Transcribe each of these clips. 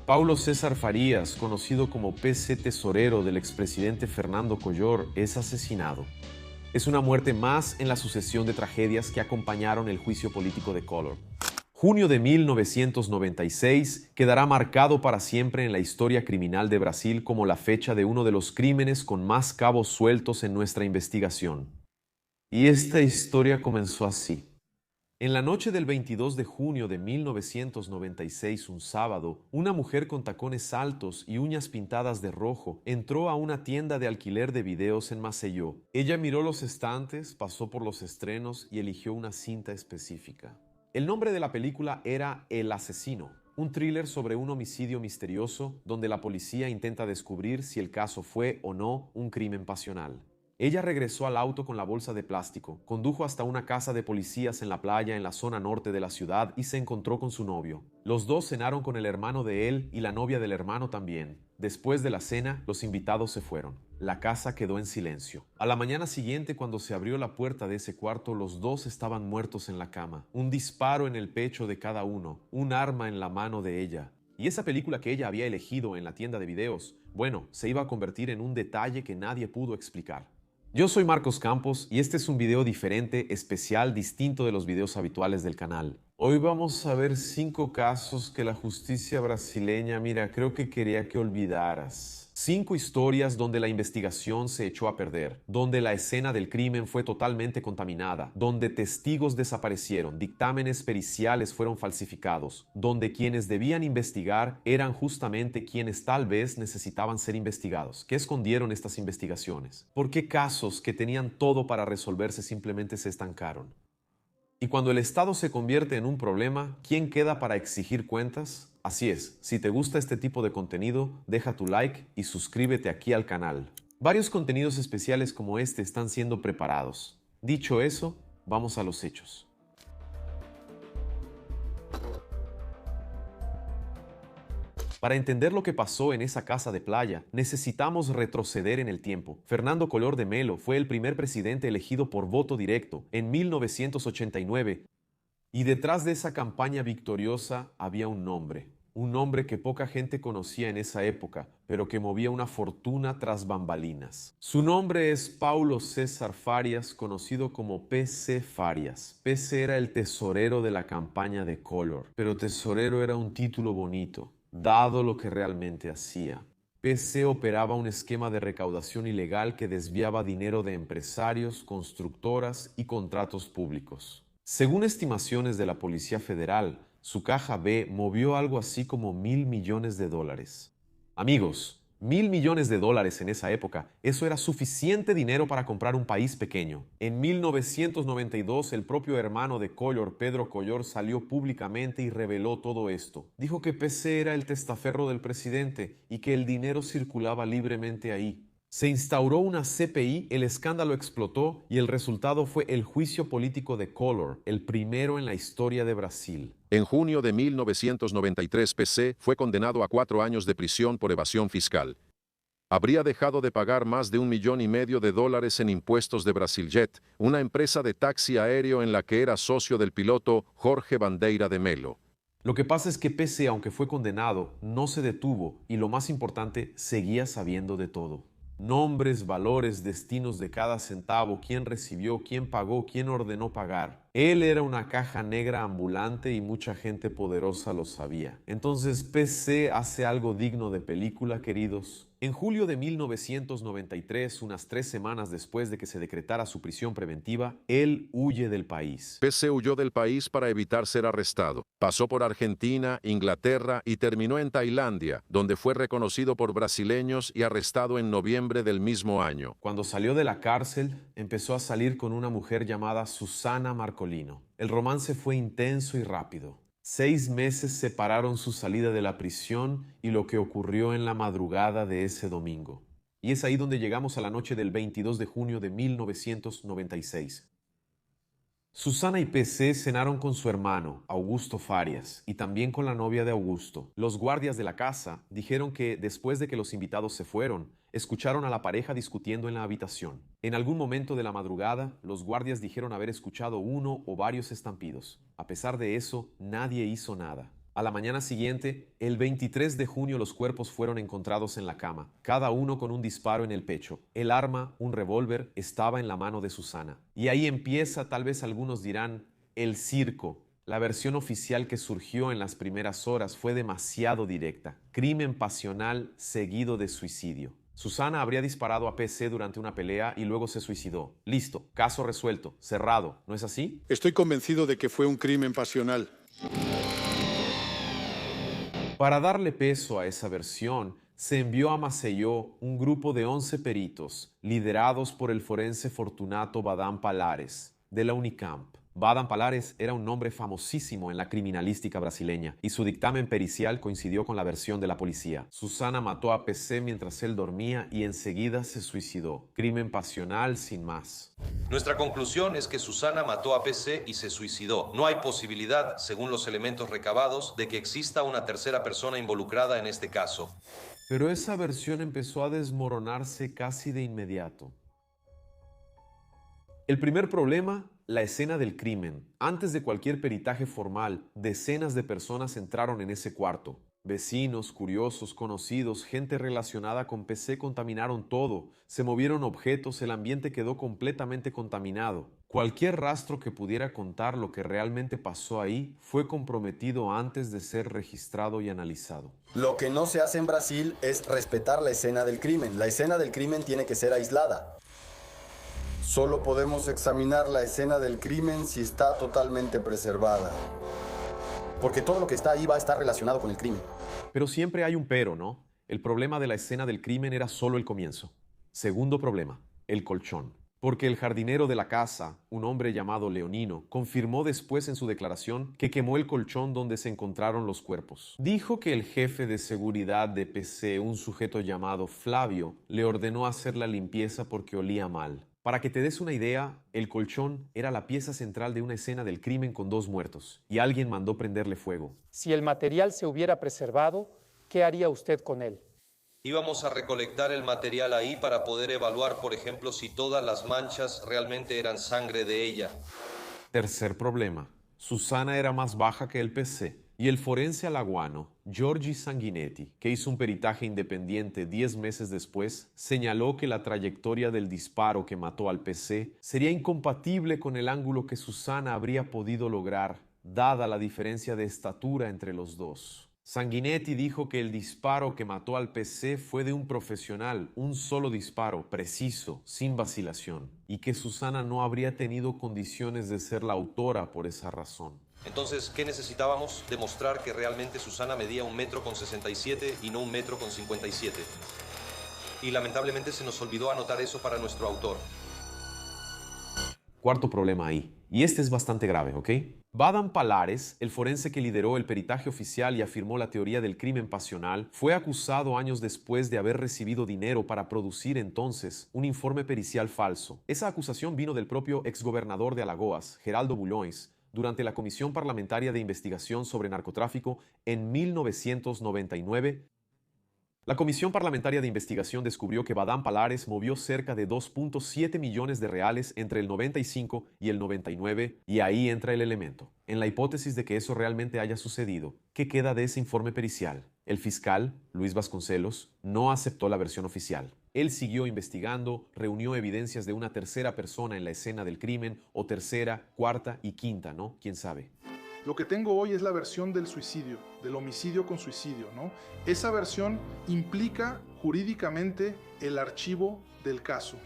Paulo César Farías, conocido como PC Tesorero del expresidente Fernando Collor, es asesinado. Es una muerte más en la sucesión de tragedias que acompañaron el juicio político de Collor. Junio de 1996 quedará marcado para siempre en la historia criminal de Brasil como la fecha de uno de los crímenes con más cabos sueltos en nuestra investigación. Y esta historia comenzó así. En la noche del 22 de junio de 1996, un sábado, una mujer con tacones altos y uñas pintadas de rojo entró a una tienda de alquiler de videos en Maceió. Ella miró los estantes, pasó por los estrenos y eligió una cinta específica. El nombre de la película era El Asesino, un thriller sobre un homicidio misterioso donde la policía intenta descubrir si el caso fue o no un crimen pasional. Ella regresó al auto con la bolsa de plástico, condujo hasta una casa de policías en la playa en la zona norte de la ciudad y se encontró con su novio. Los dos cenaron con el hermano de él y la novia del hermano también. Después de la cena, los invitados se fueron. La casa quedó en silencio. A la mañana siguiente, cuando se abrió la puerta de ese cuarto, los dos estaban muertos en la cama. Un disparo en el pecho de cada uno, un arma en la mano de ella. Y esa película que ella había elegido en la tienda de videos, bueno, se iba a convertir en un detalle que nadie pudo explicar. Yo soy Marcos Campos y este es un video diferente, especial, distinto de los videos habituales del canal. Hoy vamos a ver 5 casos que la justicia brasileña, creo que quería que olvidaras. 5 historias donde la investigación se echó a perder, donde la escena del crimen fue totalmente contaminada, donde testigos desaparecieron, dictámenes periciales fueron falsificados, donde quienes debían investigar eran justamente quienes tal vez necesitaban ser investigados. ¿Qué escondieron estas investigaciones? ¿Por qué casos que tenían todo para resolverse simplemente se estancaron? Y cuando el Estado se convierte en un problema, ¿quién queda para exigir cuentas? Así es, si te gusta este tipo de contenido, deja tu like y suscríbete aquí al canal. Varios contenidos especiales como este están siendo preparados. Dicho eso, vamos a los hechos. Para entender lo que pasó en esa casa de playa, necesitamos retroceder en el tiempo. Fernando Collor de Mello fue el primer presidente elegido por voto directo en 1989 y detrás de esa campaña victoriosa había un nombre que poca gente conocía en esa época, pero que movía una fortuna tras bambalinas. Su nombre es Paulo César Farias, conocido como PC Farias. PC era el tesorero de la campaña de Collor, pero tesorero era un título bonito, dado lo que realmente hacía. PC operaba un esquema de recaudación ilegal que desviaba dinero de empresarios, constructoras y contratos públicos. Según estimaciones de la Policía Federal, su caja B movió algo así como $1.000 millones. Amigos, $1.000 millones en esa época, eso era suficiente dinero para comprar un país pequeño. En 1992, el propio hermano de Collor, Pedro Collor, salió públicamente y reveló todo esto. Dijo que PC era el testaferro del presidente y que el dinero circulaba libremente ahí. Se instauró una CPI, el escándalo explotó y el resultado fue el juicio político de Collor, el primero en la historia de Brasil. En junio de 1993, PC fue condenado a 4 años de prisión por evasión fiscal. Habría dejado de pagar más de $1,5 millones en impuestos de Brasiljet, una empresa de taxi aéreo en la que era socio del piloto Jorge Bandeira de Mello. Lo que pasa es que PC, aunque fue condenado, no se detuvo y lo más importante, seguía sabiendo de todo. Nombres, valores, destinos de cada centavo, quién recibió, quién pagó, quién ordenó pagar. Él era una caja negra ambulante y mucha gente poderosa lo sabía. Entonces, PC hace algo digno de película, queridos. En julio de 1993, unas 3 semanas después de que se decretara su prisión preventiva, él huye del país. PC huyó del país para evitar ser arrestado. Pasó por Argentina, Inglaterra y terminó en Tailandia, donde fue reconocido por brasileños y arrestado en noviembre del mismo año. Cuando salió de la cárcel, empezó a salir con una mujer llamada Susana Marcolino. El romance fue intenso y rápido. 6 meses separaron su salida de la prisión y lo que ocurrió en la madrugada de ese domingo. Y es ahí donde llegamos a la noche del 22 de junio de 1996. Susana y PC cenaron con su hermano, Augusto Farias, y también con la novia de Augusto. Los guardias de la casa dijeron que después de que los invitados se fueron, escucharon a la pareja discutiendo en la habitación. En algún momento de la madrugada, los guardias dijeron haber escuchado uno o varios estampidos. A pesar de eso, nadie hizo nada. A la mañana siguiente, el 23 de junio, los cuerpos fueron encontrados en la cama, cada uno con un disparo en el pecho. El arma, un revólver, estaba en la mano de Susana. Y ahí empieza, tal vez algunos dirán, el circo. La versión oficial que surgió en las primeras horas fue demasiado directa. Crimen pasional seguido de suicidio. Susana habría disparado a PC durante una pelea y luego se suicidó. Listo, caso resuelto, cerrado, ¿no es así? Estoy convencido de que fue un crimen pasional. Para darle peso a esa versión, se envió a Maceió un grupo de 11 peritos, liderados por el forense Fortunato Badán Palares, de la Unicamp. Badán Palares era un nombre famosísimo en la criminalística brasileña y su dictamen pericial coincidió con la versión de la policía. Susana mató a PC mientras él dormía y enseguida se suicidó. Crimen pasional sin más. Nuestra conclusión es que Susana mató a PC y se suicidó. No hay posibilidad, según los elementos recabados, de que exista una tercera persona involucrada en este caso. Pero esa versión empezó a desmoronarse casi de inmediato. El primer problema, la escena del crimen. Antes de cualquier peritaje formal, decenas de personas entraron en ese cuarto. Vecinos, curiosos, conocidos, gente relacionada con PC contaminaron todo. Se movieron objetos, el ambiente quedó completamente contaminado. Cualquier rastro que pudiera contar lo que realmente pasó ahí fue comprometido antes de ser registrado y analizado. Lo que no se hace en Brasil es respetar la escena del crimen. La escena del crimen tiene que ser aislada. Solo podemos examinar la escena del crimen si está totalmente preservada. Porque todo lo que está ahí va a estar relacionado con el crimen. Pero siempre hay un pero, ¿no? El problema de la escena del crimen era solo el comienzo. Segundo problema, el colchón. Porque el jardinero de la casa, un hombre llamado Leonino, confirmó después en su declaración que quemó el colchón donde se encontraron los cuerpos. Dijo que el jefe de seguridad de PC, un sujeto llamado Flavio, le ordenó hacer la limpieza porque olía mal. Para que te des una idea, el colchón era la pieza central de una escena del crimen con 2 muertos, y alguien mandó prenderle fuego. Si el material se hubiera preservado, ¿qué haría usted con él? Íbamos a recolectar el material ahí para poder evaluar, por ejemplo, si todas las manchas realmente eran sangre de ella. Tercer problema. Susana era más baja que el PC. Y el forense alaguano, Giorgi Sanguinetti, que hizo un peritaje independiente 10 meses después, señaló que la trayectoria del disparo que mató al PC sería incompatible con el ángulo que Susana habría podido lograr, dada la diferencia de estatura entre los dos. Sanguinetti dijo que el disparo que mató al PC fue de un profesional, un solo disparo, preciso, sin vacilación, y que Susana no habría tenido condiciones de ser la autora por esa razón. Entonces, ¿qué necesitábamos? Demostrar que realmente Susana medía 1,67 m y no 1,57 m. Y lamentablemente se nos olvidó anotar eso para nuestro autor. Cuarto problema ahí, y este es bastante grave, ¿ok? Badán Palares, el forense que lideró el peritaje oficial y afirmó la teoría del crimen pasional, fue acusado años después de haber recibido dinero para producir entonces un informe pericial falso. Esa acusación vino del propio exgobernador de Alagoas, Geraldo Bulhões, durante la Comisión Parlamentaria de Investigación sobre Narcotráfico en 1999. La Comisión Parlamentaria de Investigación descubrió que Badán Palares movió cerca de 2.7 millones de reales entre el 95 y el 99, y ahí entra el elemento. En la hipótesis de que eso realmente haya sucedido, ¿qué queda de ese informe pericial? El fiscal, Luis Vasconcelos, no aceptó la versión oficial. Él siguió investigando, reunió evidencias de una tercera persona en la escena del crimen, o tercera, cuarta y quinta, ¿no? ¿Quién sabe? Lo que tengo hoy es la versión del suicidio, del homicidio con suicidio, ¿no? Esa versión implica jurídicamente el archivo del caso.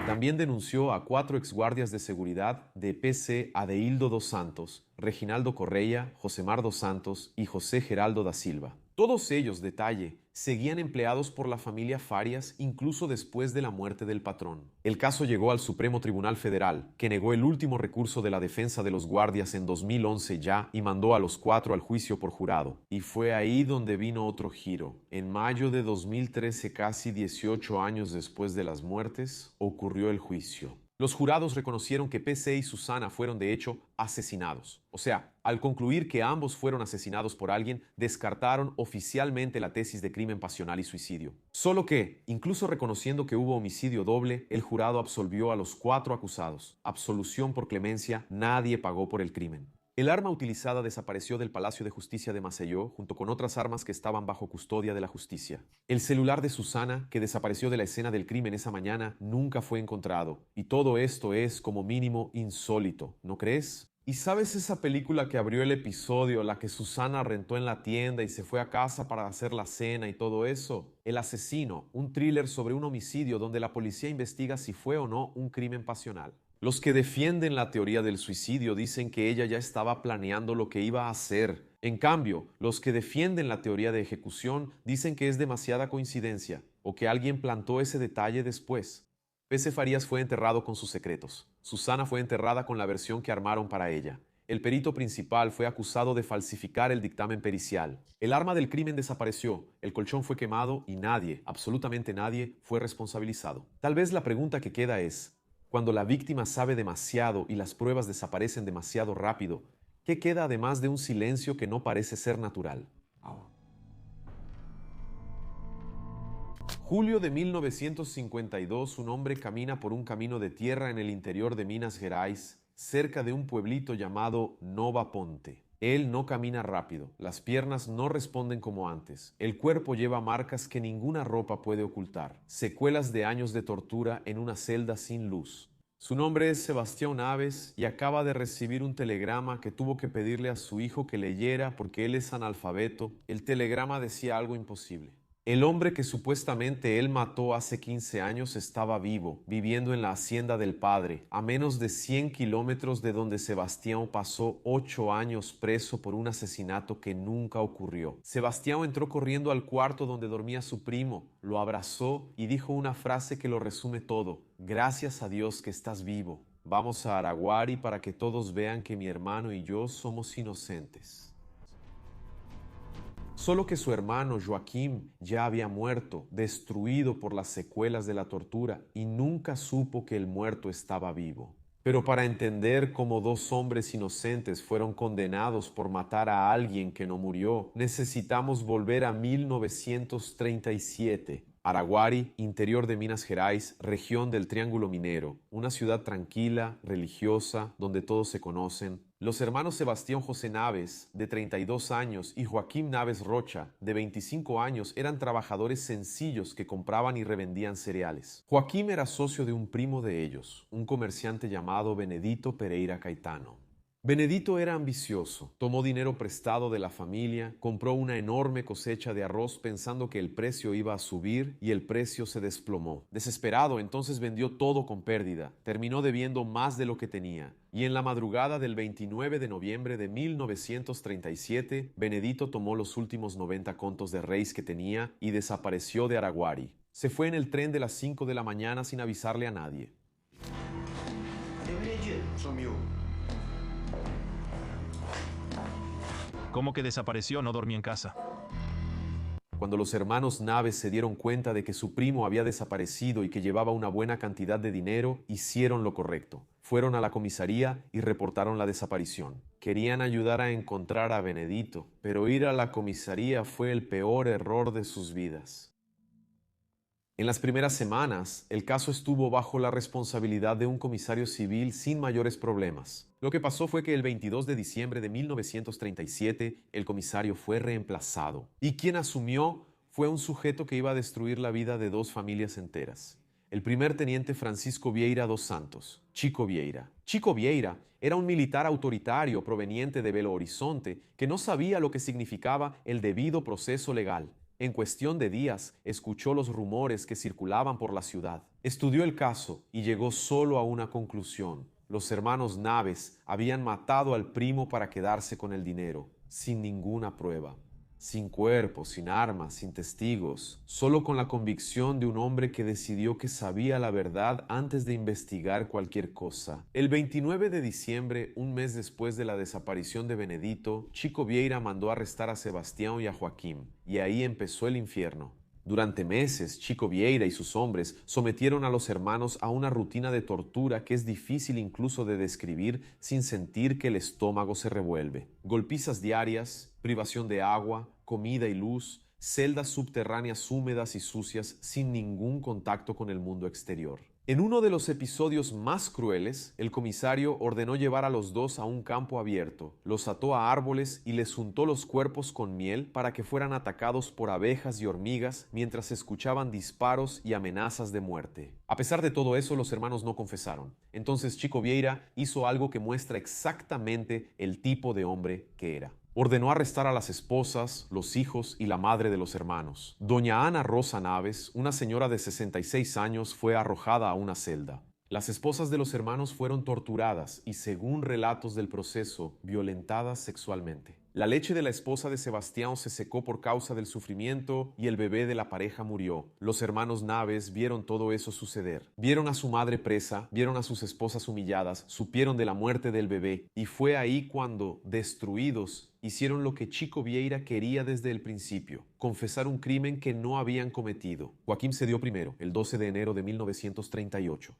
También denunció a 4 exguardias de seguridad de PC: Adeildo dos Santos, Reginaldo Correia, Josemar dos Santos y José Geraldo da Silva. Todos ellos, detalle, seguían empleados por la familia Farias incluso después de la muerte del patrón. El caso llegó al Supremo Tribunal Federal, que negó el último recurso de la defensa de los guardias en 2011 ya y mandó a los 4 al juicio por jurado. Y fue ahí donde vino otro giro. En mayo de 2013, casi 18 años después de las muertes, ocurrió el juicio. Los jurados reconocieron que PC y Susana fueron de hecho asesinados. O sea, al concluir que ambos fueron asesinados por alguien, descartaron oficialmente la tesis de crimen pasional y suicidio. Solo que, incluso reconociendo que hubo homicidio doble, el jurado absolvió a los 4 acusados. Absolución por clemencia, nadie pagó por el crimen. El arma utilizada desapareció del Palacio de Justicia de Maceió junto con otras armas que estaban bajo custodia de la justicia. El celular de Susana, que desapareció de la escena del crimen esa mañana, nunca fue encontrado. Y todo esto es, como mínimo, insólito, ¿no crees? ¿Y sabes esa película que abrió el episodio, la que Susana rentó en la tienda y se fue a casa para hacer la cena y todo eso? El asesino, un thriller sobre un homicidio donde la policía investiga si fue o no un crimen pasional. Los que defienden la teoría del suicidio dicen que ella ya estaba planeando lo que iba a hacer. En cambio, los que defienden la teoría de ejecución dicen que es demasiada coincidencia o que alguien plantó ese detalle después. P.C. Farías fue enterrado con sus secretos. Susana fue enterrada con la versión que armaron para ella. El perito principal fue acusado de falsificar el dictamen pericial. El arma del crimen desapareció, el colchón fue quemado y nadie, absolutamente nadie, fue responsabilizado. Tal vez la pregunta que queda es, cuando la víctima sabe demasiado y las pruebas desaparecen demasiado rápido, ¿qué queda además de un silencio que no parece ser natural? Julio de 1952, un hombre camina por un camino de tierra en el interior de Minas Gerais, cerca de un pueblito llamado Nova Ponte. Él no camina rápido, las piernas no responden como antes, el cuerpo lleva marcas que ninguna ropa puede ocultar, secuelas de años de tortura en una celda sin luz. Su nombre es Sebastián Naves y acaba de recibir un telegrama que tuvo que pedirle a su hijo que leyera porque él es analfabeto. El telegrama decía algo imposible. El hombre que supuestamente él mató hace 15 años estaba vivo, viviendo en la hacienda del padre, a menos de 100 kilómetros de donde Sebastián pasó 8 años preso por un asesinato que nunca ocurrió. Sebastián entró corriendo al cuarto donde dormía su primo, lo abrazó y dijo una frase que lo resume todo. Gracias a Dios que estás vivo. Vamos a Araguari para que todos vean que mi hermano y yo somos inocentes. Solo que su hermano Joaquim ya había muerto, destruido por las secuelas de la tortura, y nunca supo que el muerto estaba vivo. Pero para entender cómo dos hombres inocentes fueron condenados por matar a alguien que no murió, necesitamos volver a 1937. Araguari, interior de Minas Gerais, región del Triángulo Minero, una ciudad tranquila, religiosa, donde todos se conocen. Los hermanos Sebastián José Naves, de 32 años, y Joaquim Naves Rocha, de 25 años, eran trabajadores sencillos que compraban y revendían cereales. Joaquim era socio de un primo de ellos, un comerciante llamado Benedito Pereira Caetano. Benedito era ambicioso, tomó dinero prestado de la familia, compró una enorme cosecha de arroz pensando que el precio iba a subir y el precio se desplomó. Desesperado, entonces vendió todo con pérdida, terminó debiendo más de lo que tenía. Y en la madrugada del 29 de noviembre de 1937, Benedito tomó los últimos 90 contos de reis que tenía y desapareció de Araguari. Se fue en el tren de las 5 de la mañana sin avisarle a nadie. Sumió. ¿Cómo que desapareció? No dormí en casa. Cuando los hermanos Naves se dieron cuenta de que su primo había desaparecido y que llevaba una buena cantidad de dinero, hicieron lo correcto. Fueron a la comisaría y reportaron la desaparición. Querían ayudar a encontrar a Benedito, pero ir a la comisaría fue el peor error de sus vidas. En las primeras semanas, el caso estuvo bajo la responsabilidad de un comisario civil sin mayores problemas. Lo que pasó fue que el 22 de diciembre de 1937, el comisario fue reemplazado. Y quien asumió fue un sujeto que iba a destruir la vida de dos familias enteras. El primer teniente Francisco Vieira dos Santos, Chico Vieira. Chico Vieira era un militar autoritario proveniente de Belo Horizonte que no sabía lo que significaba el debido proceso legal. En cuestión de días, escuchó los rumores que circulaban por la ciudad. Estudió el caso y llegó solo a una conclusión. Los hermanos Naves habían matado al primo para quedarse con el dinero, sin ninguna prueba. Sin cuerpo, sin armas, sin testigos, solo con la convicción de un hombre que decidió que sabía la verdad antes de investigar cualquier cosa. El 29 de diciembre, un mes después de la desaparición de Benedito, Chico Vieira mandó arrestar a Sebastián y a Joaquim, y ahí empezó el infierno. Durante meses, Chico Vieira y sus hombres sometieron a los hermanos a una rutina de tortura que es difícil incluso de describir sin sentir que el estómago se revuelve. Golpizas diarias, privación de agua, comida y luz, celdas subterráneas húmedas y sucias sin ningún contacto con el mundo exterior. En uno de los episodios más crueles, el comisario ordenó llevar a los dos a un campo abierto, los ató a árboles y les untó los cuerpos con miel para que fueran atacados por abejas y hormigas mientras escuchaban disparos y amenazas de muerte. A pesar de todo eso, los hermanos no confesaron. Entonces Chico Vieira hizo algo que muestra exactamente el tipo de hombre que era. Ordenó arrestar a las esposas, los hijos y la madre de los hermanos. Doña Ana Rosa Naves, una señora de 66 años, fue arrojada a una celda. Las esposas de los hermanos fueron torturadas y, según relatos del proceso, violentadas sexualmente. La leche de la esposa de Sebastián se secó por causa del sufrimiento y el bebé de la pareja murió. Los hermanos Naves vieron todo eso suceder. Vieron a su madre presa, vieron a sus esposas humilladas, supieron de la muerte del bebé y fue ahí cuando, destruidos, hicieron lo que Chico Vieira quería desde el principio: confesar un crimen que no habían cometido. Joaquín cedió primero, el 12 de enero de 1938.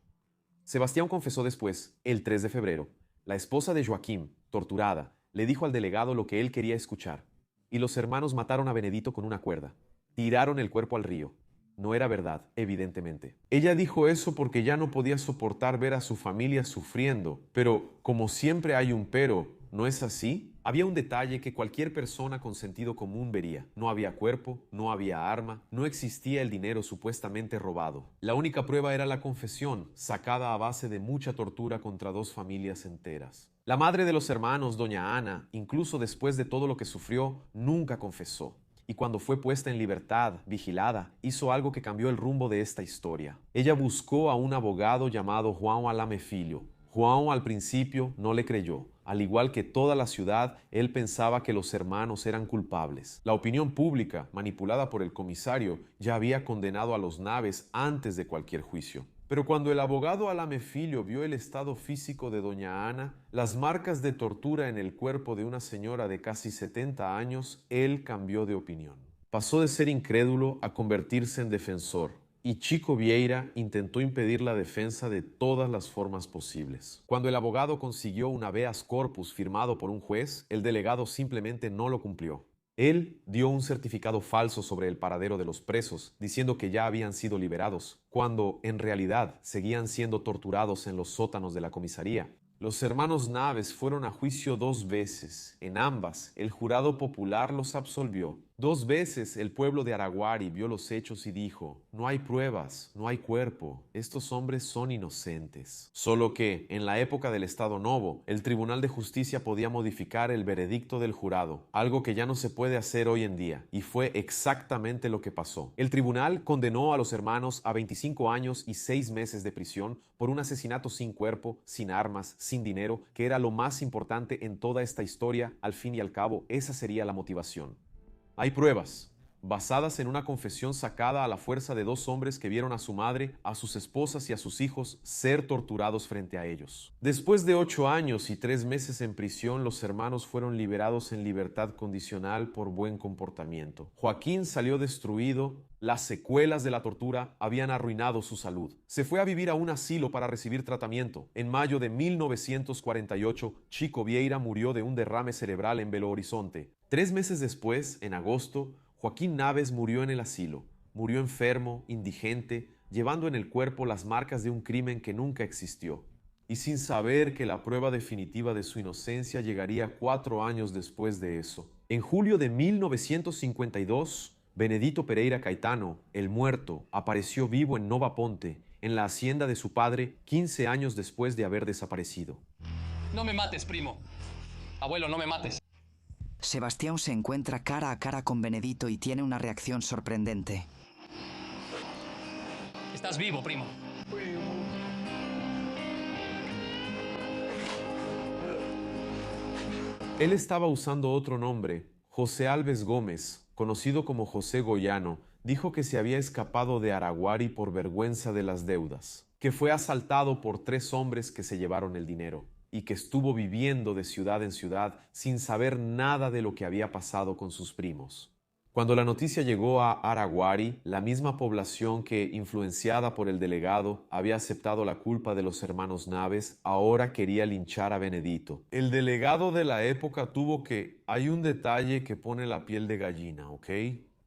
Sebastián confesó después, el 3 de febrero. La esposa de Joaquín, torturada, le dijo al delegado lo que él quería escuchar. Y los hermanos mataron a Benedito con una cuerda. Tiraron el cuerpo al río. No era verdad, evidentemente. Ella dijo eso porque ya no podía soportar ver a su familia sufriendo. Pero, como siempre hay un pero, ¿no es así? Había un detalle que cualquier persona con sentido común vería. No había cuerpo, no había arma, no existía el dinero supuestamente robado. La única prueba era la confesión, sacada a base de mucha tortura contra dos familias enteras. La madre de los hermanos, doña Ana, incluso después de todo lo que sufrió, nunca confesó. Y cuando fue puesta en libertad, vigilada, hizo algo que cambió el rumbo de esta historia. Ella buscó a un abogado llamado Juan Alame Filho. Juan al principio no le creyó. Al igual que toda la ciudad, él pensaba que los hermanos eran culpables. La opinión pública, manipulada por el comisario, ya había condenado a los Naves antes de cualquier juicio. Pero cuando el abogado Alame Filho vio el estado físico de doña Ana, las marcas de tortura en el cuerpo de una señora de casi 70 años, él cambió de opinión. Pasó de ser incrédulo a convertirse en defensor. Y Chico Vieira intentó impedir la defensa de todas las formas posibles. Cuando el abogado consiguió un habeas corpus firmado por un juez, el delegado simplemente no lo cumplió. Él dio un certificado falso sobre el paradero de los presos, diciendo que ya habían sido liberados, cuando en realidad seguían siendo torturados en los sótanos de la comisaría. Los hermanos Naves fueron a juicio 2 veces. En ambas, el jurado popular los absolvió. 2 veces el pueblo de Araguari vio los hechos y dijo: no hay pruebas, no hay cuerpo, estos hombres son inocentes. Solo que, en la época del Estado Novo, el Tribunal de Justicia podía modificar el veredicto del jurado, algo que ya no se puede hacer hoy en día, y fue exactamente lo que pasó. El tribunal condenó a los hermanos a 25 años y 6 meses de prisión por un asesinato sin cuerpo, sin armas, sin dinero, que era lo más importante en toda esta historia. Al fin y al cabo, esa sería la motivación. Hay pruebas, basadas en una confesión sacada a la fuerza de 2 hombres que vieron a su madre, a sus esposas y a sus hijos ser torturados frente a ellos. Después de 8 años y 3 meses en prisión, los hermanos fueron liberados en libertad condicional por buen comportamiento. Joaquín salió destruido. Las secuelas de la tortura habían arruinado su salud. Se fue a vivir a un asilo para recibir tratamiento. En mayo de 1948, Chico Vieira murió de un derrame cerebral en Belo Horizonte. 3 meses después, en agosto, Joaquín Naves murió en el asilo. Murió enfermo, indigente, llevando en el cuerpo las marcas de un crimen que nunca existió. Y sin saber que la prueba definitiva de su inocencia llegaría 4 años después de eso. En julio de 1952, Benedito Pereira Caetano, el muerto, apareció vivo en Nova Ponte, en la hacienda de su padre, 15 años después de haber desaparecido. No me mates, primo. Abuelo, no me mates. Sebastián se encuentra cara a cara con Benedito y tiene una reacción sorprendente. Estás vivo, primo. Él estaba usando otro nombre. José Alves Gómez, conocido como José Goyano, dijo que se había escapado de Araguari por vergüenza de las deudas, que fue asaltado por 3 hombres que se llevaron el dinero y que estuvo viviendo de ciudad en ciudad sin saber nada de lo que había pasado con sus primos. Cuando la noticia llegó a Araguari, la misma población que, influenciada por el delegado, había aceptado la culpa de los hermanos Naves, ahora quería linchar a Benedito. El delegado de la época tuvo que... Hay un detalle que pone la piel de gallina, ¿ok?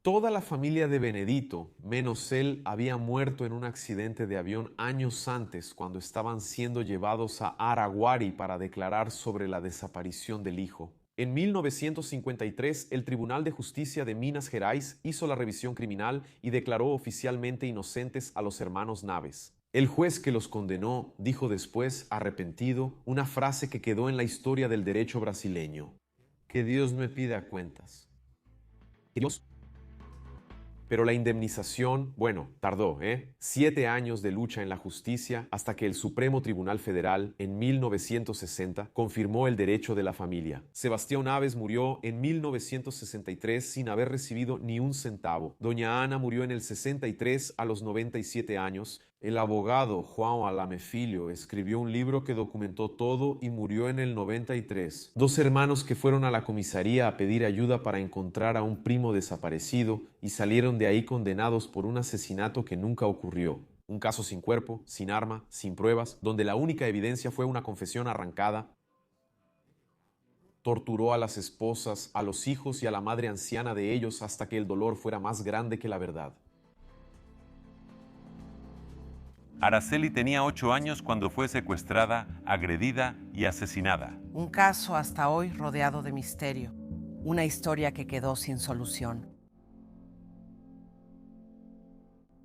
Toda la familia de Benedito, menos él, había muerto en un accidente de avión años antes, cuando estaban siendo llevados a Araguari para declarar sobre la desaparición del hijo. En 1953, el Tribunal de Justicia de Minas Gerais hizo la revisión criminal y declaró oficialmente inocentes a los hermanos Naves. El juez que los condenó dijo después, arrepentido, una frase que quedó en la historia del derecho brasileño: que Dios me pida cuentas. Dios. Pero la indemnización, tardó, 7 años de lucha en la justicia hasta que el Supremo Tribunal Federal, en 1960, confirmó el derecho de la familia. Sebastián Naves murió en 1963 sin haber recibido ni un centavo. Doña Ana murió en el 63 a los 97 años. El abogado Juan Alame Filho escribió un libro que documentó todo y murió en el 93. 2 hermanos que fueron a la comisaría a pedir ayuda para encontrar a un primo desaparecido y salieron de ahí condenados por un asesinato que nunca ocurrió. Un caso sin cuerpo, sin arma, sin pruebas, donde la única evidencia fue una confesión arrancada. Torturó a las esposas, a los hijos y a la madre anciana de ellos hasta que el dolor fuera más grande que la verdad. Araceli tenía 8 años cuando fue secuestrada, agredida y asesinada. Un caso hasta hoy rodeado de misterio. Una historia que quedó sin solución.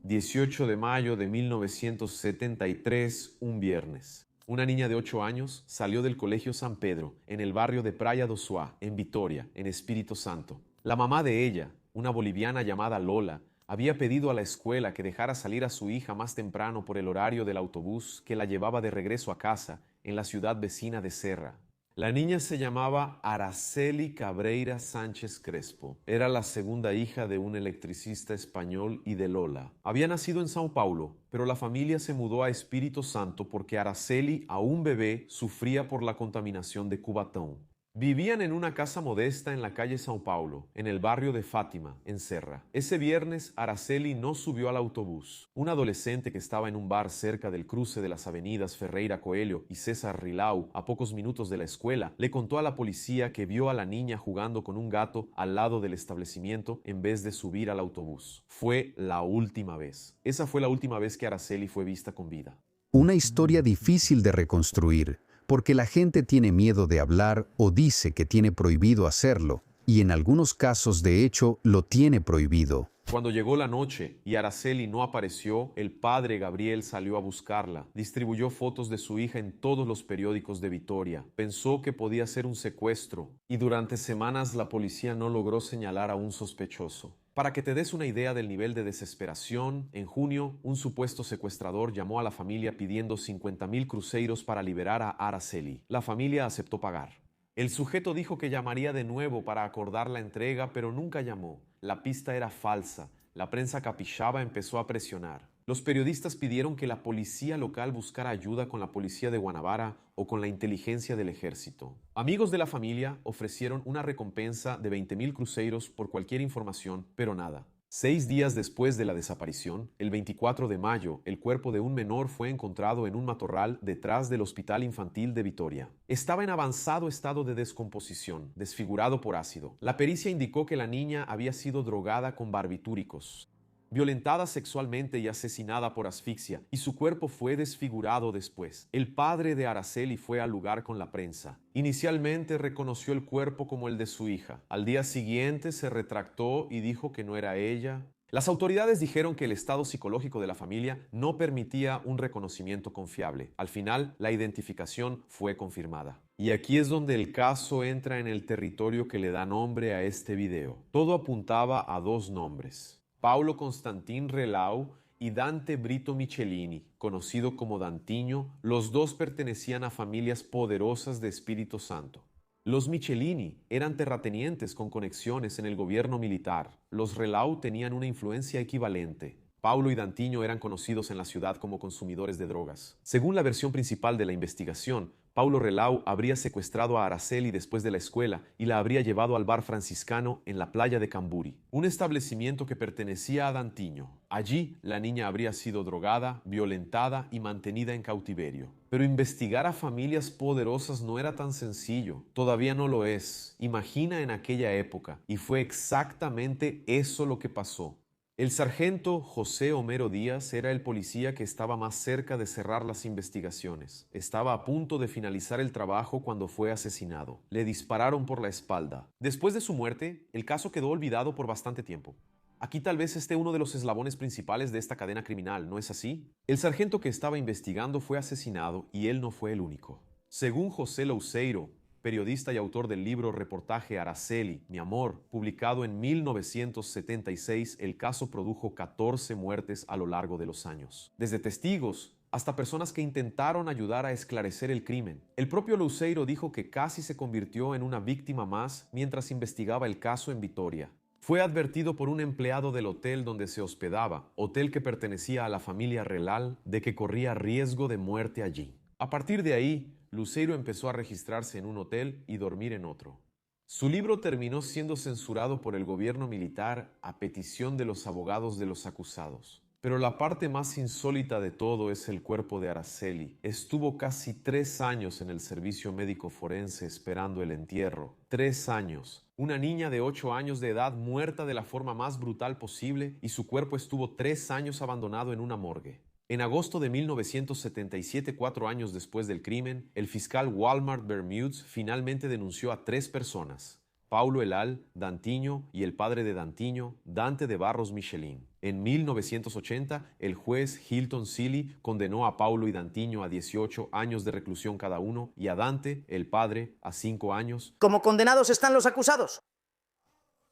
18 de mayo de 1973, un viernes. Una niña de 8 años salió del Colegio San Pedro, en el barrio de Praia do Suá, en Vitoria, en Espíritu Santo. La mamá de ella, una boliviana llamada Lola, había pedido a la escuela que dejara salir a su hija más temprano por el horario del autobús que la llevaba de regreso a casa en la ciudad vecina de Serra. La niña se llamaba Araceli Cabreira Sánchez Crespo. Era la segunda hija de un electricista español y de Lola. Había nacido en São Paulo, pero la familia se mudó a Espíritu Santo porque Araceli, aún bebé, sufría por la contaminación de Cubatão. Vivían en una casa modesta en la calle São Paulo, en el barrio de Fátima, en Serra. Ese viernes, Araceli no subió al autobús. Un adolescente que estaba en un bar cerca del cruce de las avenidas Ferreira Coelho y César Rilau, a pocos minutos de la escuela, le contó a la policía que vio a la niña jugando con un gato al lado del establecimiento en vez de subir al autobús. Fue la última vez. Esa fue la última vez que Araceli fue vista con vida. Una historia difícil de reconstruir, porque la gente tiene miedo de hablar o dice que tiene prohibido hacerlo, y en algunos casos, de hecho, lo tiene prohibido. Cuando llegó la noche y Araceli no apareció, el padre Gabriel salió a buscarla. Distribuyó fotos de su hija en todos los periódicos de Vitoria. Pensó que podía ser un secuestro, y durante semanas la policía no logró señalar a un sospechoso. Para que te des una idea del nivel de desesperación, en junio, un supuesto secuestrador llamó a la familia pidiendo 50.000 cruzeiros para liberar a Araceli. La familia aceptó pagar. El sujeto dijo que llamaría de nuevo para acordar la entrega, pero nunca llamó. La pista era falsa. La prensa capixaba empezó a presionar. Los periodistas pidieron que la policía local buscara ayuda con la policía de Guanabara o con la inteligencia del ejército. Amigos de la familia ofrecieron una recompensa de 20.000 cruzeiros por cualquier información, pero nada. 6 días después de la desaparición, el 24 de mayo, el cuerpo de un menor fue encontrado en un matorral detrás del Hospital Infantil de Vitoria. Estaba en avanzado estado de descomposición, desfigurado por ácido. La pericia indicó que la niña había sido drogada con barbitúricos, violentada sexualmente y asesinada por asfixia, y su cuerpo fue desfigurado después. El padre de Araceli fue al lugar con la prensa. Inicialmente reconoció el cuerpo como el de su hija. Al día siguiente se retractó y dijo que no era ella. Las autoridades dijeron que el estado psicológico de la familia no permitía un reconocimiento confiable. Al final, la identificación fue confirmada. Y aquí es donde el caso entra en el territorio que le da nombre a este video. Todo apuntaba a 2 nombres: Paulo Constantin Relau y Dante Brito Michelini, conocido como Dantinho. Los 2 pertenecían a familias poderosas de Espíritu Santo. Los Michelini eran terratenientes con conexiones en el gobierno militar. Los Relau tenían una influencia equivalente. Paulo y Dantiño eran conocidos en la ciudad como consumidores de drogas. Según la versión principal de la investigación, Paulo Relau habría secuestrado a Araceli después de la escuela y la habría llevado al bar franciscano en la playa de Camburi, un establecimiento que pertenecía a Dantiño. Allí, la niña habría sido drogada, violentada y mantenida en cautiverio. Pero investigar a familias poderosas no era tan sencillo. Todavía no lo es. Imagina en aquella época. Y fue exactamente eso lo que pasó. El sargento José Homero Díaz era el policía que estaba más cerca de cerrar las investigaciones. Estaba a punto de finalizar el trabajo cuando fue asesinado. Le dispararon por la espalda. Después de su muerte, el caso quedó olvidado por bastante tiempo. Aquí tal vez esté uno de los eslabones principales de esta cadena criminal, ¿no es así? El sargento que estaba investigando fue asesinado y él no fue el único. Según José Louceiro, periodista y autor del libro Reportaje Araceli, Mi Amor, publicado en 1976, el caso produjo 14 muertes a lo largo de los años. Desde testigos hasta personas que intentaron ayudar a esclarecer el crimen. El propio Louceiro dijo que casi se convirtió en una víctima más mientras investigaba el caso en Vitoria. Fue advertido por un empleado del hotel donde se hospedaba, hotel que pertenecía a la familia Relal, de que corría riesgo de muerte allí. A partir de ahí, Louceiro empezó a registrarse en un hotel y dormir en otro. Su libro terminó siendo censurado por el gobierno militar a petición de los abogados de los acusados. Pero la parte más insólita de todo es el cuerpo de Araceli. Estuvo casi 3 años en el servicio médico forense esperando el entierro. 3 años. Una niña de 8 años de edad muerta de la forma más brutal posible y su cuerpo estuvo 3 años abandonado en una morgue. En agosto de 1977, 4 años después del crimen, el fiscal Walmart Bermudez finalmente denunció a 3 personas: Paulo Elal, Dantiño y el padre de Dantiño, Dante de Barros Michelin. En 1980, el juez Hilton Seeley condenó a Paulo y Dantiño a 18 años de reclusión cada uno y a Dante, el padre, a 5 años. Como condenados están los acusados.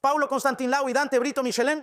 Paulo Constantinlau y Dante Brito Michelin.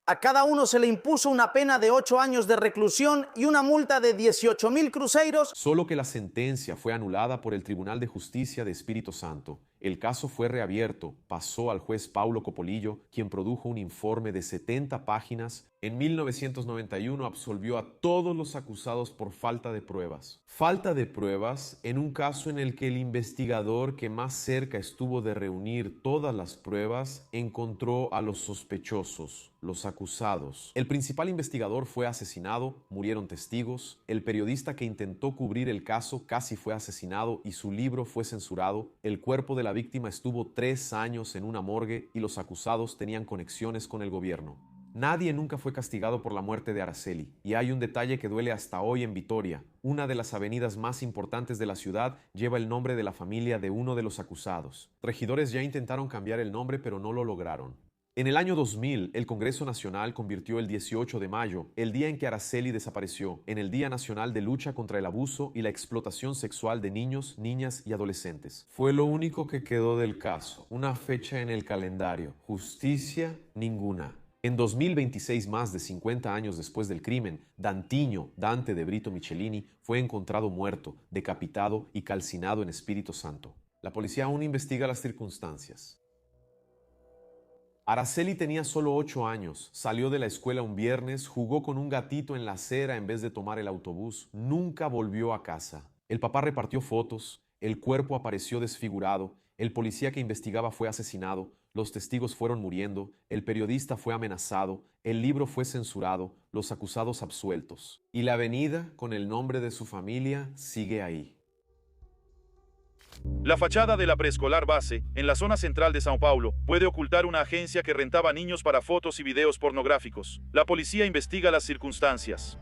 A cada uno se le impuso una pena de 8 años de reclusión y una multa de 18.000 cruzeiros. Solo que la sentencia fue anulada por el Tribunal de Justicia de Espírito Santo. El caso fue reabierto, pasó al juez Paulo Copolillo, quien produjo un informe de 70 páginas. En 1991 absolvió a todos los acusados por falta de pruebas. Falta de pruebas en un caso en el que el investigador que más cerca estuvo de reunir todas las pruebas encontró a los sospechosos, los acusados. El principal investigador fue asesinado, murieron testigos. El periodista que intentó cubrir el caso casi fue asesinado y su libro fue censurado. El cuerpo de la víctima estuvo 3 años en una morgue y los acusados tenían conexiones con el gobierno. Nadie nunca fue castigado por la muerte de Araceli, y hay un detalle que duele hasta hoy en Vitoria. Una de las avenidas más importantes de la ciudad lleva el nombre de la familia de uno de los acusados. Regidores ya intentaron cambiar el nombre, pero no lo lograron. En el año 2000, el Congreso Nacional convirtió el 18 de mayo, el día en que Araceli desapareció, en el Día Nacional de Lucha contra el Abuso y la Explotación Sexual de Niños, Niñas y Adolescentes. Fue lo único que quedó del caso, una fecha en el calendario. Justicia ninguna. En 2026, más de 50 años después del crimen, Dantiño, Dante de Brito Michelini, fue encontrado muerto, decapitado y calcinado en Espírito Santo. La policía aún investiga las circunstancias. Araceli tenía solo 8 años, salió de la escuela un viernes, jugó con un gatito en la acera en vez de tomar el autobús, nunca volvió a casa. El papá repartió fotos, el cuerpo apareció desfigurado, el policía que investigaba fue asesinado, los testigos fueron muriendo, el periodista fue amenazado, el libro fue censurado, los acusados absueltos. Y la avenida, con el nombre de su familia, sigue ahí. La fachada de la preescolar base, en la zona central de São Paulo, puede ocultar una agencia que rentaba niños para fotos y videos pornográficos. La policía investiga las circunstancias.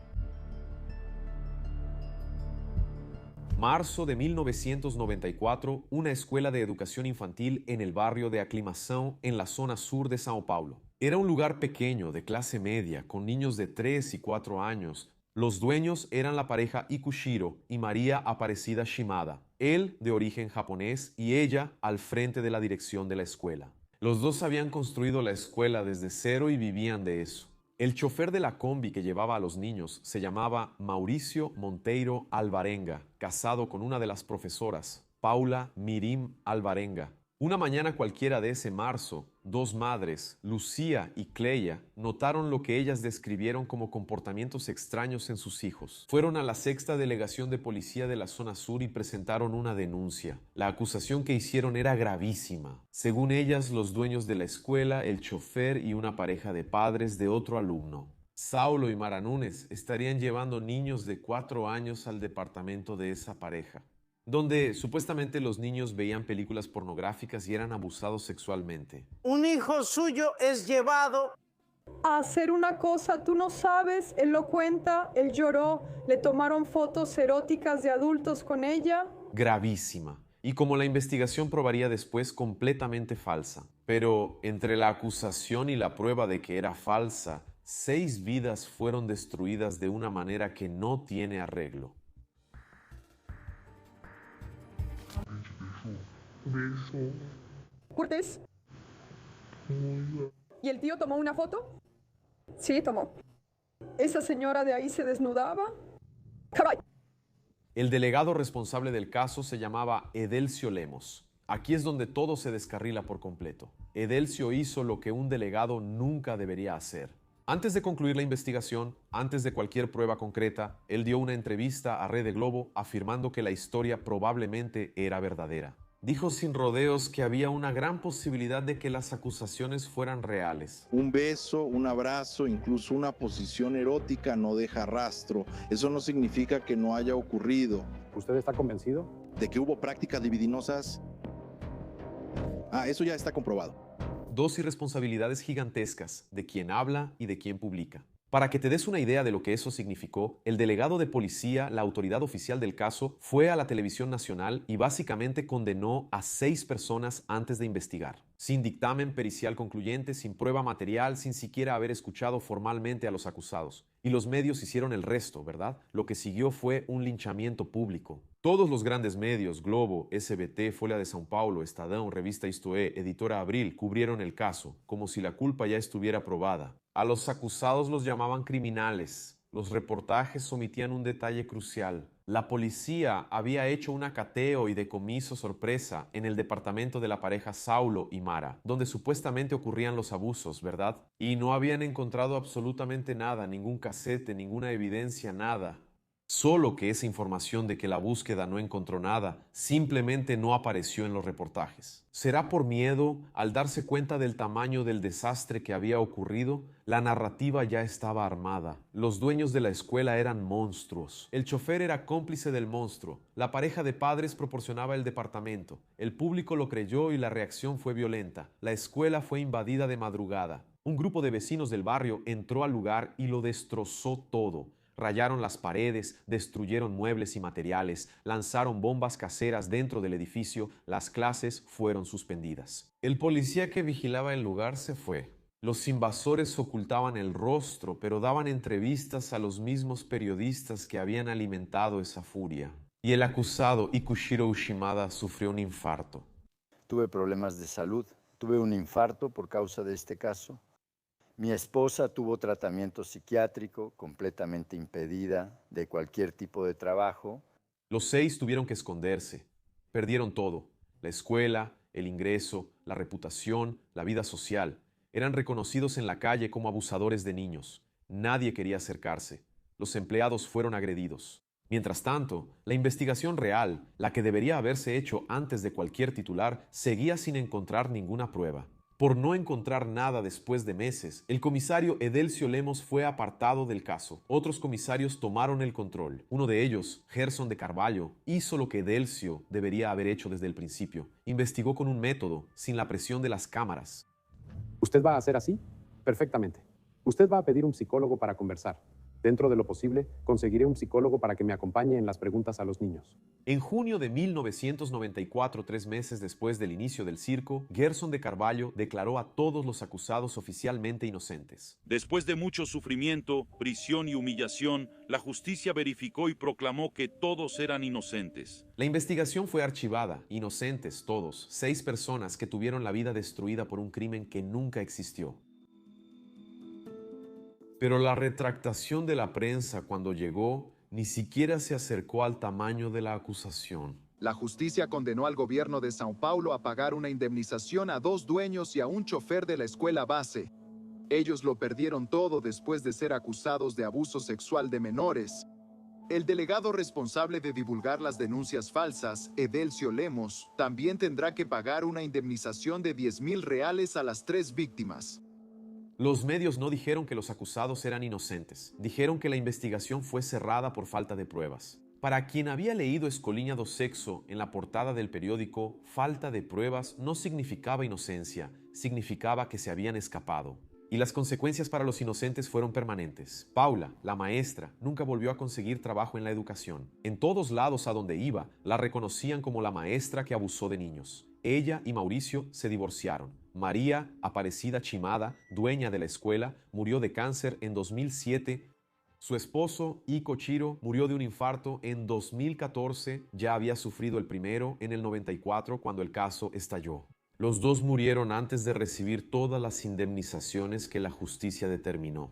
Marzo de 1994, una escuela de educación infantil en el barrio de Aclimação, en la zona sur de São Paulo. Era un lugar pequeño, de clase media, con niños de 3 y 4 años. Los dueños eran la pareja Ikushiro y María Aparecida Shimada, él de origen japonés y ella al frente de la dirección de la escuela. Los dos habían construido la escuela desde cero y vivían de eso. El chofer de la combi que llevaba a los niños se llamaba Mauricio Monteiro Alvarenga, casado con una de las profesoras, Paula Mirim Alvarenga. Una mañana cualquiera de ese marzo, dos madres, Lucía y Cleia, notaron lo que ellas describieron como comportamientos extraños en sus hijos. Fueron a la 6ª Delegación de Policía de la Zona Sur y presentaron una denuncia. La acusación que hicieron era gravísima. Según ellas, los dueños de la escuela, el chofer y una pareja de padres de otro alumno, Saulo y Mara Núñez, estarían llevando niños de 4 años al departamento de esa pareja, donde supuestamente los niños veían películas pornográficas y eran abusados sexualmente. Un hijo suyo es llevado a hacer una cosa, tú no sabes, él lo cuenta, él lloró, le tomaron fotos eróticas de adultos con ella. Gravísima. Y como la investigación probaría después, completamente falsa. Pero entre la acusación y la prueba de que era falsa, 6 vidas fueron destruidas de una manera que no tiene arreglo. Cortés. ¿Y el tío tomó una foto? Sí, tomó. ¿Esa señora de ahí se desnudaba? ¡Caray! El delegado responsable del caso se llamaba Edelcio Lemos. Aquí es donde todo se descarrila por completo. Edelcio hizo lo que un delegado nunca debería hacer. Antes de concluir la investigación, antes de cualquier prueba concreta, él dio una entrevista a Rede Globo afirmando que la historia probablemente era verdadera. Dijo sin rodeos que había una gran posibilidad de que las acusaciones fueran reales. Un beso, un abrazo, incluso una posición erótica no deja rastro. Eso no significa que no haya ocurrido. ¿Usted está convencido? ¿De que hubo prácticas libidinosas? Eso ya está comprobado. 2 irresponsabilidades gigantescas de quien habla y de quien publica. Para que te des una idea de lo que eso significó, el delegado de policía, la autoridad oficial del caso, fue a la televisión nacional y básicamente condenó a 6 personas antes de investigar. Sin dictamen pericial concluyente, sin prueba material, sin siquiera haber escuchado formalmente a los acusados. Y los medios hicieron el resto, ¿verdad? Lo que siguió fue un linchamiento público. Todos los grandes medios, Globo, SBT, Folha de São Paulo, Estadão, Revista Isto É, Editora Abril, cubrieron el caso, como si la culpa ya estuviera probada. A los acusados los llamaban criminales. Los reportajes omitían un detalle crucial. La policía había hecho un acateo y decomiso sorpresa en el departamento de la pareja Saulo y Mara, donde supuestamente ocurrían los abusos, ¿verdad? Y no habían encontrado absolutamente nada, ningún casete, ninguna evidencia, nada. Solo que esa información de que la búsqueda no encontró nada simplemente no apareció en los reportajes. ¿Será por miedo? Al darse cuenta del tamaño del desastre que había ocurrido, la narrativa ya estaba armada. Los dueños de la escuela eran monstruos. El chofer era cómplice del monstruo. La pareja de padres proporcionaba el departamento. El público lo creyó y la reacción fue violenta. La escuela fue invadida de madrugada. Un grupo de vecinos del barrio entró al lugar y lo destrozó todo. Rayaron las paredes, destruyeron muebles y materiales, lanzaron bombas caseras dentro del edificio, las clases fueron suspendidas. El policía que vigilaba el lugar se fue. Los invasores ocultaban el rostro, pero daban entrevistas a los mismos periodistas que habían alimentado esa furia. Y el acusado, Ikushiro Ushimada, sufrió un infarto. Tuve problemas de salud, tuve un infarto por causa de este caso. Mi esposa tuvo tratamiento psiquiátrico, completamente impedida de cualquier tipo de trabajo. Los 6 tuvieron que esconderse. Perdieron todo: la escuela, el ingreso, la reputación, la vida social. Eran reconocidos en la calle como abusadores de niños. Nadie quería acercarse. Los empleados fueron agredidos. Mientras tanto, la investigación real, la que debería haberse hecho antes de cualquier titular, seguía sin encontrar ninguna prueba. Por no encontrar nada después de meses, el comisario Edelcio Lemos fue apartado del caso. Otros comisarios tomaron el control. Uno de ellos, Gerson de Carvalho, hizo lo que Edelcio debería haber hecho desde el principio. Investigó con un método, sin la presión de las cámaras. ¿Usted va a hacer así? Perfectamente. Usted va a pedir un psicólogo para conversar. Dentro de lo posible, conseguiré un psicólogo para que me acompañe en las preguntas a los niños. En junio de 1994, 3 meses después del inicio del circo, Gerson de Carvalho declaró a todos los acusados oficialmente inocentes. Después de mucho sufrimiento, prisión y humillación, la justicia verificó y proclamó que todos eran inocentes. La investigación fue archivada. Inocentes todos. 6 personas que tuvieron la vida destruida por un crimen que nunca existió. Pero la retractación de la prensa cuando llegó ni siquiera se acercó al tamaño de la acusación. La justicia condenó al gobierno de São Paulo a pagar una indemnización a 2 dueños y a un chofer de la escuela base. Ellos lo perdieron todo después de ser acusados de abuso sexual de menores. El delegado responsable de divulgar las denuncias falsas, Edelcio Lemos, también tendrá que pagar una indemnización de 10.000 reales a las 3 víctimas. Los medios no dijeron que los acusados eran inocentes. Dijeron que la investigación fue cerrada por falta de pruebas. Para quien había leído Escolinha do Sexo en la portada del periódico, falta de pruebas no significaba inocencia, significaba que se habían escapado. Y las consecuencias para los inocentes fueron permanentes. Paula, la maestra, nunca volvió a conseguir trabajo en la educación. En todos lados a donde iba, la reconocían como la maestra que abusó de niños. Ella y Mauricio se divorciaron. María Aparecida Chimada, dueña de la escuela, murió de cáncer en 2007. Su esposo, Ico Chiro, murió de un infarto en 2014. Ya había sufrido el primero en el 94 cuando el caso estalló. Los dos murieron antes de recibir todas las indemnizaciones que la justicia determinó.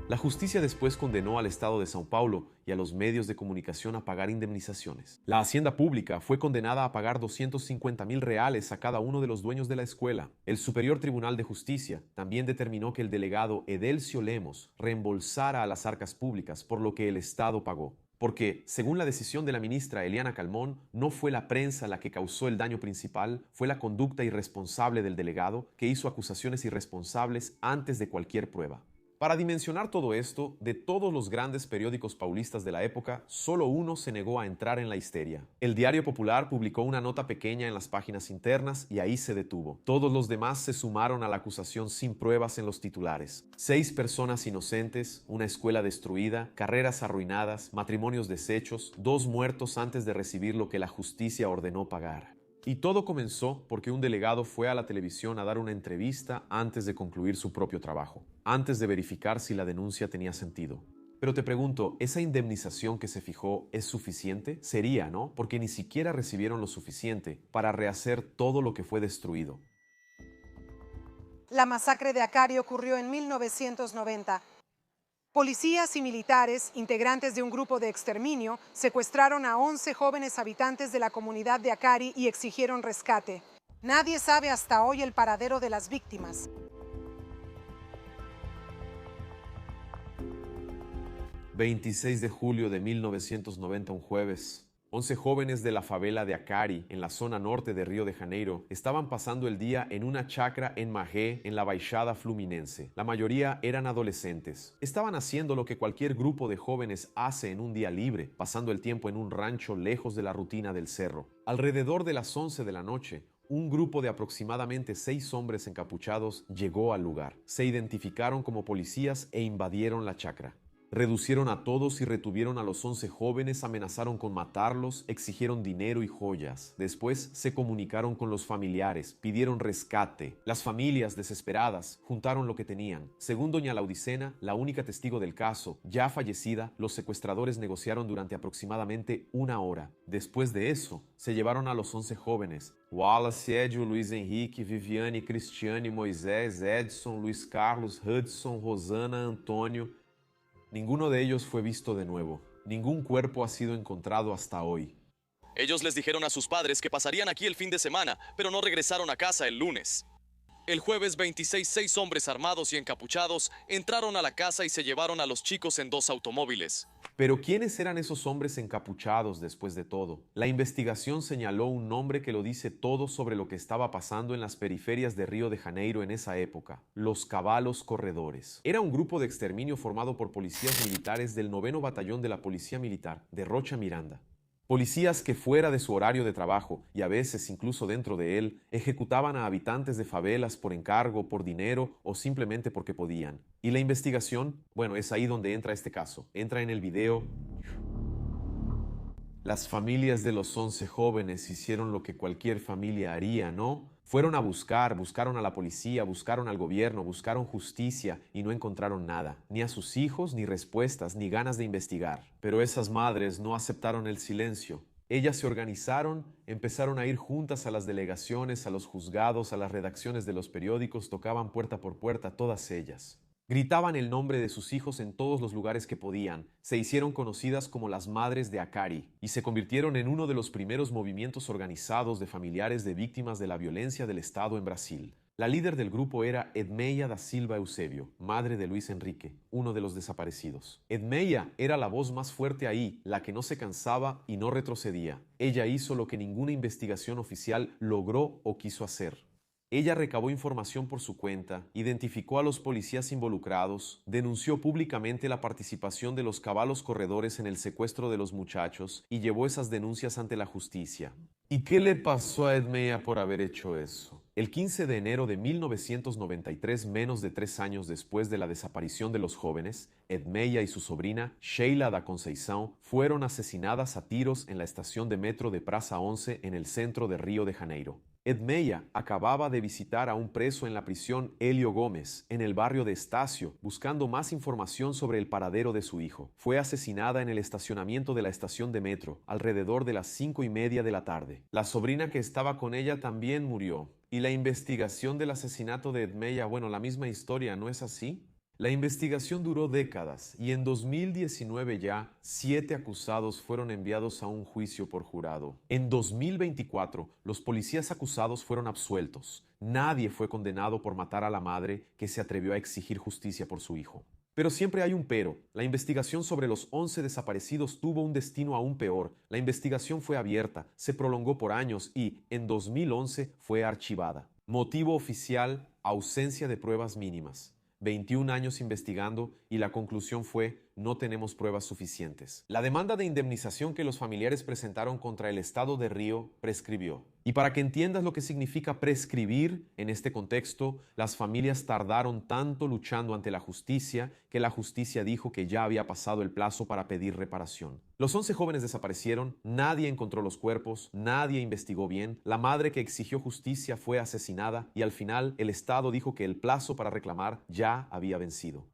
La justicia después condenó al Estado de São Paulo y a los medios de comunicación a pagar indemnizaciones. La Hacienda Pública fue condenada a pagar 250.000 reales a cada uno de los dueños de la escuela. El Superior Tribunal de Justicia también determinó que el delegado Edelcio Lemos reembolsara a las arcas públicas por lo que el Estado pagó. Porque, según la decisión de la ministra Eliana Calmón, no fue la prensa la que causó el daño principal, fue la conducta irresponsable del delegado que hizo acusaciones irresponsables antes de cualquier prueba. Para dimensionar todo esto, de todos los grandes periódicos paulistas de la época, solo uno se negó a entrar en la histeria. El Diario Popular publicó una nota pequeña en las páginas internas y ahí se detuvo. Todos los demás se sumaron a la acusación sin pruebas en los titulares. 6 personas inocentes, una escuela destruida, carreras arruinadas, matrimonios deshechos, 2 muertos antes de recibir lo que la justicia ordenó pagar. Y todo comenzó porque un delegado fue a la televisión a dar una entrevista antes de concluir su propio trabajo, antes de verificar si la denuncia tenía sentido. Pero te pregunto, ¿esa indemnización que se fijó es suficiente? Sería, ¿no? Porque ni siquiera recibieron lo suficiente para rehacer todo lo que fue destruido. La masacre de Acari ocurrió en 1990. Policías y militares, integrantes de un grupo de exterminio, secuestraron a 11 jóvenes habitantes de la comunidad de Acari y exigieron rescate. Nadie sabe hasta hoy el paradero de las víctimas. 26 de julio de 1990, un jueves. 11 jóvenes de la favela de Acari, en la zona norte de Río de Janeiro, estaban pasando el día en una chacra en Magé, en la Baixada Fluminense. La mayoría eran adolescentes. Estaban haciendo lo que cualquier grupo de jóvenes hace en un día libre, pasando el tiempo en un rancho lejos de la rutina del cerro. Alrededor de las 11 de la noche, un grupo de aproximadamente 6 hombres encapuchados llegó al lugar. Se identificaron como policías e invadieron la chacra. Reducieron a todos y retuvieron a los 11 jóvenes, amenazaron con matarlos, exigieron dinero y joyas. Después se comunicaron con los familiares, pidieron rescate. Las familias, desesperadas, juntaron lo que tenían. Según doña Laudicena, la única testigo del caso, ya fallecida, los secuestradores negociaron durante aproximadamente 1 hora. Después de eso, se llevaron a los 11 jóvenes. Wallace, Edio, Luiz Henrique, Viviane, Cristiane, Moisés, Edson, Luis Carlos, Hudson, Rosana, Antonio. Ninguno de ellos fue visto de nuevo. Ningún cuerpo ha sido encontrado hasta hoy. Ellos les dijeron a sus padres que pasarían aquí el fin de semana, pero no regresaron a casa el lunes. El jueves 26, 6 hombres armados y encapuchados entraron a la casa y se llevaron a los chicos en 2 automóviles. Pero ¿quiénes eran esos hombres encapuchados después de todo? La investigación señaló un nombre que lo dice todo sobre lo que estaba pasando en las periferias de Río de Janeiro en esa época: los Cavalos Corredores. Era un grupo de exterminio formado por policías militares del 9º Batallón de la Policía Militar de Rocha Miranda. Policías que fuera de su horario de trabajo, y a veces incluso dentro de él, ejecutaban a habitantes de favelas por encargo, por dinero o simplemente porque podían. ¿Y la investigación? Bueno, es ahí donde entra este caso. Entra en el video. Las familias de los 11 jóvenes hicieron lo que cualquier familia haría, ¿no? Fueron a buscaron a la policía, buscaron al gobierno, buscaron justicia y no encontraron nada. Ni a sus hijos, ni respuestas, ni ganas de investigar. Pero esas madres no aceptaron el silencio. Ellas se organizaron, empezaron a ir juntas a las delegaciones, a los juzgados, a las redacciones de los periódicos, tocaban puerta por puerta, todas ellas. Gritaban el nombre de sus hijos en todos los lugares que podían. Se hicieron conocidas como las Madres de Akari y se convirtieron en uno de los primeros movimientos organizados de familiares de víctimas de la violencia del Estado en Brasil. La líder del grupo era Edmeia da Silva Eusebio, madre de Luis Enrique, uno de los desaparecidos. Edmeia era la voz más fuerte ahí, la que no se cansaba y no retrocedía. Ella hizo lo que ninguna investigación oficial logró o quiso hacer. Ella recabó información por su cuenta, identificó a los policías involucrados, denunció públicamente la participación de los caballos corredores en el secuestro de los muchachos y llevó esas denuncias ante la justicia. ¿Y qué le pasó a Edmeia por haber hecho eso? El 15 de enero de 1993, menos de 3 años después de la desaparición de los jóvenes, Edmeia y su sobrina, Sheila da Conceição, fueron asesinadas a tiros en la estación de metro de Praça 11 en el centro de Río de Janeiro. Edmeia acababa de visitar a un preso en la prisión Hélio Gómez, en el barrio de Estácio, buscando más información sobre el paradero de su hijo. Fue asesinada en el estacionamiento de la estación de metro, alrededor de las 5:30 de la tarde. La sobrina que estaba con ella también murió. ¿Y la investigación del asesinato de Edmeia? Bueno, la misma historia, ¿no es así? La investigación duró décadas y en 2019 ya 7 acusados fueron enviados a un juicio por jurado. En 2024, los policías acusados fueron absueltos. Nadie fue condenado por matar a la madre que se atrevió a exigir justicia por su hijo. Pero siempre hay un pero. La investigación sobre los 11 desaparecidos tuvo un destino aún peor. La investigación fue abierta, se prolongó por años y, en 2011, fue archivada. Motivo oficial: ausencia de pruebas mínimas. 21 años investigando y la conclusión fue: no tenemos pruebas suficientes. La demanda de indemnización que los familiares presentaron contra el Estado de Río prescribió. Y para que entiendas lo que significa prescribir en este contexto, las familias tardaron tanto luchando ante la justicia que la justicia dijo que ya había pasado el plazo para pedir reparación. Los 11 jóvenes desaparecieron, nadie encontró los cuerpos, nadie investigó bien, la madre que exigió justicia fue asesinada y al final el Estado dijo que el plazo para reclamar ya había vencido.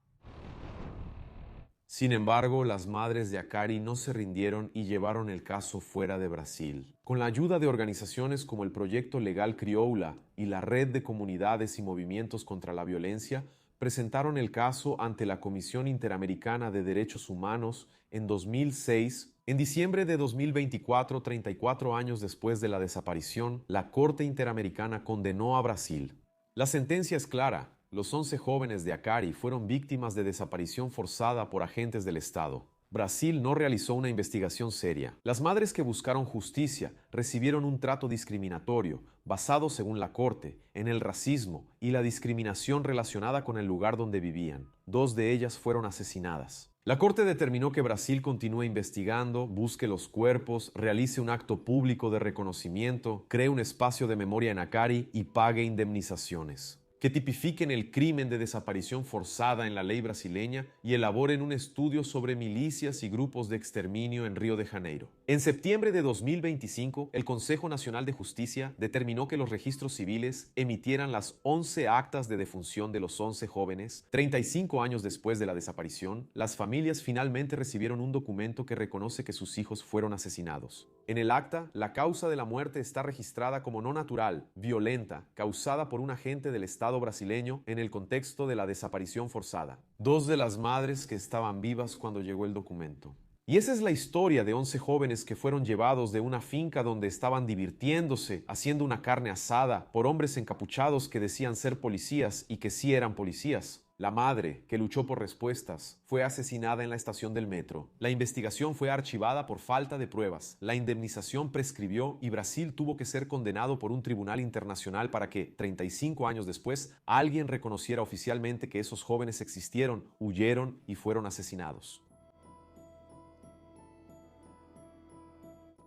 Sin embargo, las madres de Akari no se rindieron y llevaron el caso fuera de Brasil. Con la ayuda de organizaciones como el Proyecto Legal Crioula y la Red de Comunidades y Movimientos contra la Violencia, presentaron el caso ante la Comisión Interamericana de Derechos Humanos en 2006. En diciembre de 2024, 34 años después de la desaparición, la Corte Interamericana condenó a Brasil. La sentencia es clara. Los 11 jóvenes de Akari fueron víctimas de desaparición forzada por agentes del Estado. Brasil no realizó una investigación seria. Las madres que buscaron justicia recibieron un trato discriminatorio, basado, según la Corte, en el racismo y la discriminación relacionada con el lugar donde vivían. 2 de ellas fueron asesinadas. La Corte determinó que Brasil continúe investigando, busque los cuerpos, realice un acto público de reconocimiento, cree un espacio de memoria en Akari y pague indemnizaciones. Que tipifiquen el crimen de desaparición forzada en la ley brasileña y elaboren un estudio sobre milicias y grupos de exterminio en Río de Janeiro. En septiembre de 2025, el Consejo Nacional de Justicia determinó que los registros civiles emitieran las 11 actas de defunción de los 11 jóvenes. 35 años después de la desaparición, las familias finalmente recibieron un documento que reconoce que sus hijos fueron asesinados. En el acta, la causa de la muerte está registrada como no natural, violenta, causada por un agente del Estado brasileño en el contexto de la desaparición forzada. 2 de las madres que estaban vivas cuando llegó el documento. Y esa es la historia de 11 jóvenes que fueron llevados de una finca donde estaban divirtiéndose, haciendo una carne asada, por hombres encapuchados que decían ser policías y que sí eran policías. La madre, que luchó por respuestas, fue asesinada en la estación del metro. La investigación fue archivada por falta de pruebas. La indemnización prescribió y Brasil tuvo que ser condenado por un tribunal internacional para que, 35 años después, alguien reconociera oficialmente que esos jóvenes existieron, huyeron y fueron asesinados.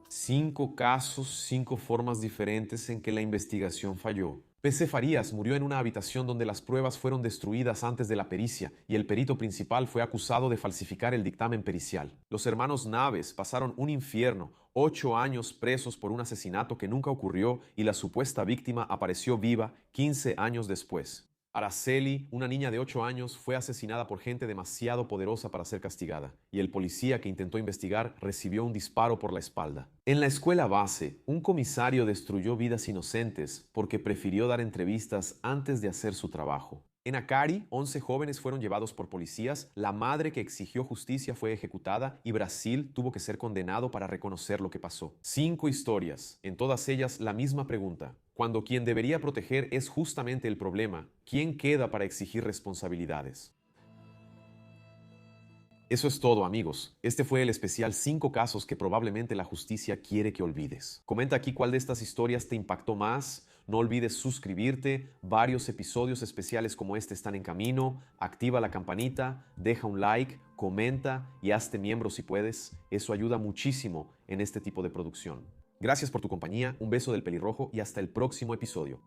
5 casos, 5 formas diferentes en que la investigación falló. P.C. Farias murió en una habitación donde las pruebas fueron destruidas antes de la pericia y el perito principal fue acusado de falsificar el dictamen pericial. Los hermanos Naves pasaron un infierno, 8 años presos por un asesinato que nunca ocurrió y la supuesta víctima apareció viva 15 años después. Araceli, una niña de 8 años, fue asesinada por gente demasiado poderosa para ser castigada, y el policía que intentó investigar recibió un disparo por la espalda. En la escuela base, un comisario destruyó vidas inocentes porque prefirió dar entrevistas antes de hacer su trabajo. En Acari, 11 jóvenes fueron llevados por policías, la madre que exigió justicia fue ejecutada y Brasil tuvo que ser condenado para reconocer lo que pasó. 5 historias, en todas ellas la misma pregunta. Cuando quien debería proteger es justamente el problema, ¿quién queda para exigir responsabilidades? Eso es todo, amigos. Este fue el especial 5 casos que probablemente la justicia quiere que olvides. Comenta aquí cuál de estas historias te impactó más. No olvides suscribirte. Varios episodios especiales como este están en camino. Activa la campanita, deja un like, comenta y hazte miembro si puedes. Eso ayuda muchísimo en este tipo de producción. Gracias por tu compañía, un beso del pelirrojo y hasta el próximo episodio.